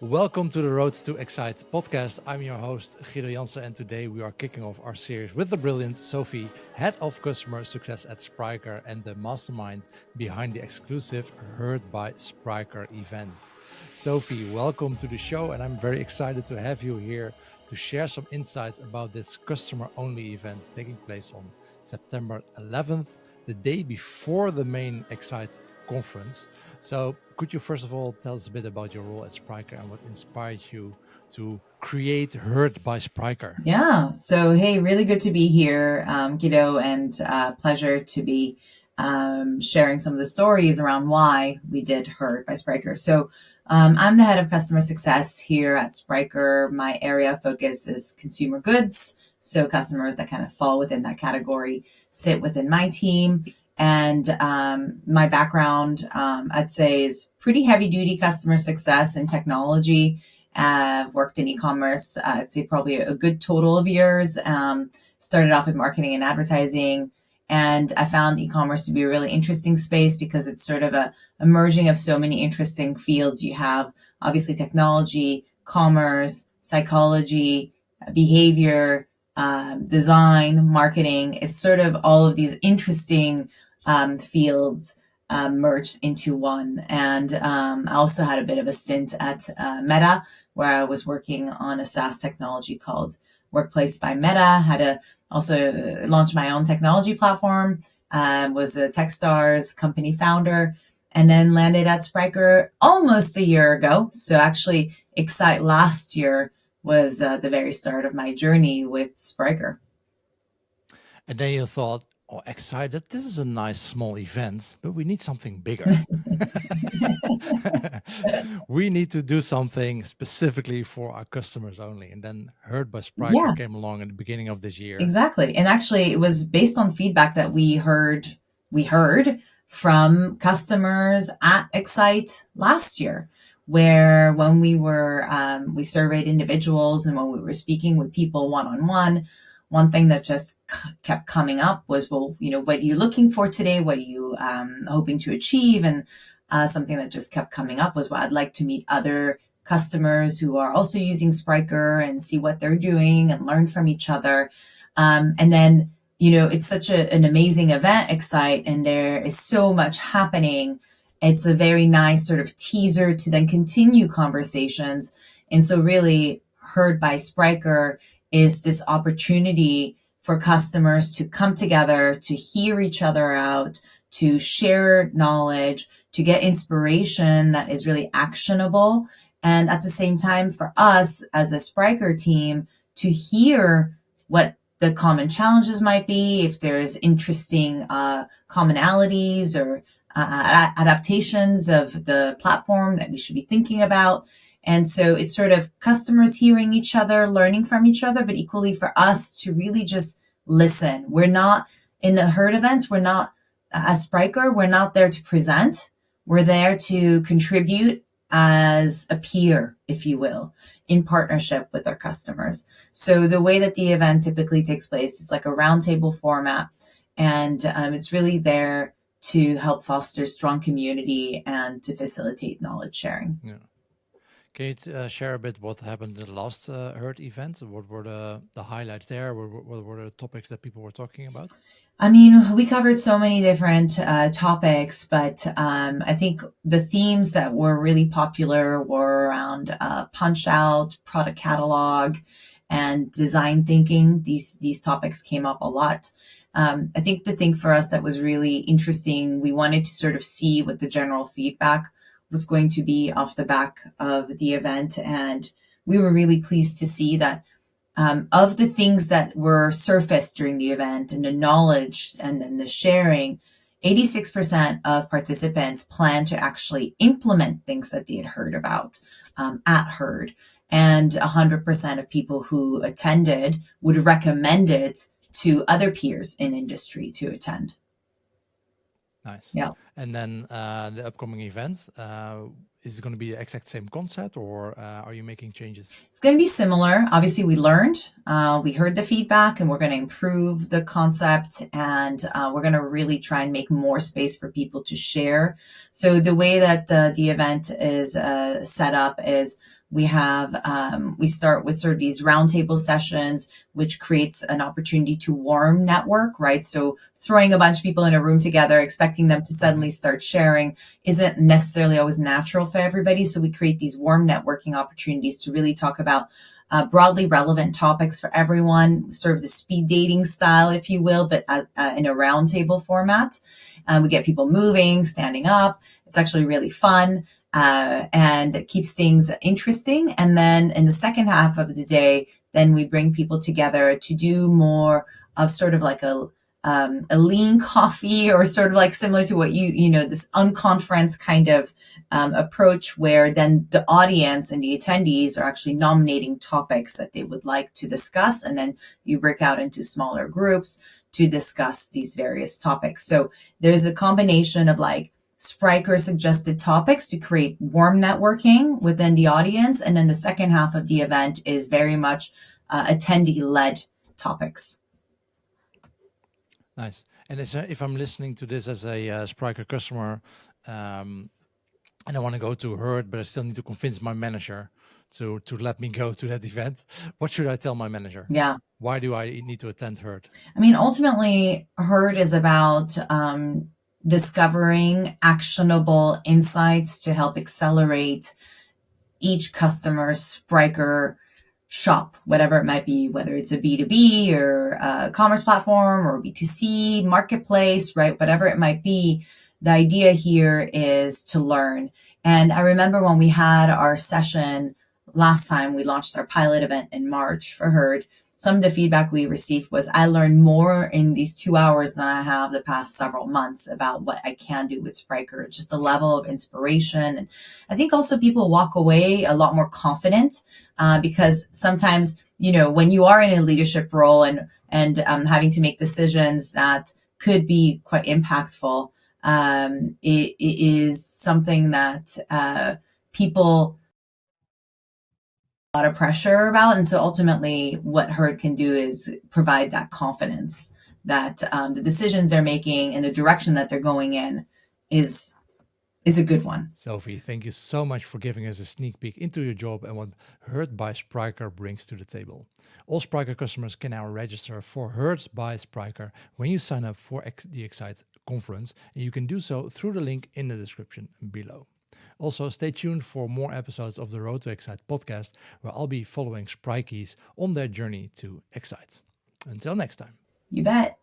Welcome to the Road to Excite podcast. I'm your host, Guido Jansen, and today we are kicking off our series with the brilliant Sophie, Head of Customer Success at Spryker and the mastermind behind the exclusive Heard by Spryker events. Sophie, welcome to the show, and I'm very excited to have you here to share some insights about this customer-only event taking place on September 11th, the day before the main Excite conference. So could you first of all tell us a bit about your role at Spryker and what inspired you to create Heard by Spryker? Yeah. So, hey, really good to be here, Guido, and pleasure to be sharing some of the stories around why we did Heard by Spryker. So I'm the head of customer success here at Spryker. My area of focus is consumer goods. So customers that kind of fall within that category sit within my team. And my background, I'd say, is pretty heavy duty customer success and technology. I've worked in e-commerce, I'd say probably a good total of years. Started off in marketing and advertising. And I found e-commerce to be a really interesting space because it's sort of a merging of so many interesting fields. You have obviously technology, commerce, psychology, behavior, design, marketing. It's sort of all of these interesting fields merged into one. And I also had a bit of a stint at Meta, where I was working on a SaaS technology called Workplace by Meta. Had to also launch my own technology platform, was a Techstars company founder, and then landed at Spryker almost a year ago. So actually, Excite last year was the very start of my journey with Spryker. And then you thought, oh, excited, this is a nice small event, but we need something bigger. We need to do something specifically for our customers only. And then Heard by Spryker came along at the beginning of this year. Exactly. And actually it was based on feedback that we heard from customers at Excite last year, where when we were, we surveyed individuals, and when we were speaking with people one-on-one, one thing that just kept coming up was, well, what are you looking for today? What are you hoping to achieve? And something that just kept coming up was, well, I'd like to meet other customers who are also using Spryker and see what they're doing and learn from each other. And then, it's such an amazing event, Excite, and there is so much happening. It's a very nice sort of teaser to then continue conversations. And so really, Heard by Spryker is this opportunity for customers to come together, to hear each other out, to share knowledge, to get inspiration that is really actionable. And at the same time, for us as a Spryker team, to hear what the common challenges might be, if there's interesting commonalities or adaptations of the platform that we should be thinking about. And so it's sort of customers hearing each other, learning from each other, but equally for us to really just listen. We're not in the Heard events. We're not, as Spryker, we're not there to present. We're there to contribute as a peer, if you will, in partnership with our customers. So the way that the event typically takes place, it's like a roundtable format, and it's really there to help foster strong community and to facilitate knowledge sharing. Yeah. Can you share a bit what happened in the last Heard event? What were the highlights there? What were the topics that people were talking about? I mean, we covered so many different topics, but I think the themes that were really popular were around punch out, product catalog, and design thinking. These topics came up a lot. I think the thing for us that was really interesting, we wanted to sort of see what the general feedback was going to be off the back of the event. And we were really pleased to see that of the things that were surfaced during the event and the knowledge and the sharing, 86% of participants plan to actually implement things that they had heard about at Heard. And 100% of people who attended would recommend it to other peers in industry to attend. Nice. Yeah. And then the upcoming event, is it going to be the exact same concept, or are you making changes? It's going to be similar. Obviously, we learned, we heard the feedback, and we're going to improve the concept, and we're going to really try and make more space for people to share. So the way that the event is set up is We start with sort of these roundtable sessions, which creates an opportunity to warm network, right? So throwing a bunch of people in a room together, expecting them to suddenly start sharing isn't necessarily always natural for everybody. So we create these warm networking opportunities to really talk about broadly relevant topics for everyone, sort of the speed dating style, if you will, but in a roundtable format. We get people moving, standing up. It's actually really fun. And it keeps things interesting. And then in the second half of the day, then we bring people together to do more of sort of like a lean coffee, or sort of like similar to what this unconference kind of approach, where then the audience and the attendees are actually nominating topics that they would like to discuss. And then you break out into smaller groups to discuss these various topics. So there's a combination of like Spryker suggested topics to create warm networking within the audience. And then the second half of the event is very much attendee-led topics. Nice. And if I'm listening to this as a Spryker customer, and I want to go to Herd, but I still need to convince my manager to let me go to that event, what should I tell my manager? Yeah. Why do I need to attend Herd? I mean, ultimately, Herd is about discovering actionable insights to help accelerate each customer's Spryker shop, whatever it might be, whether it's a B2B or a commerce platform or B2C marketplace, right? Whatever it might be, the idea here is to learn. And I remember when we had our session last time, we launched our pilot event in March for Herd. Some of the feedback we received was, I learned more in these 2 hours than I have the past several months about what I can do with Spryker, just the level of inspiration. And I think also people walk away a lot more confident because sometimes, when you are in a leadership role and having to make decisions that could be quite impactful, it is something that people a lot of pressure about. And so ultimately what Herd can do is provide that confidence that the decisions they're making and the direction that they're going in is a good one. Sophie, thank you so much for giving us a sneak peek into your job and what Herd by Spryker brings to the table. All Spryker customers can now register for Herd by Spryker when you sign up for the Excite conference, and you can do so through the link in the description below. Also, stay tuned for more episodes of the Road to Excite podcast, where I'll be following Sprykers on their journey to Excite. Until next time. You bet.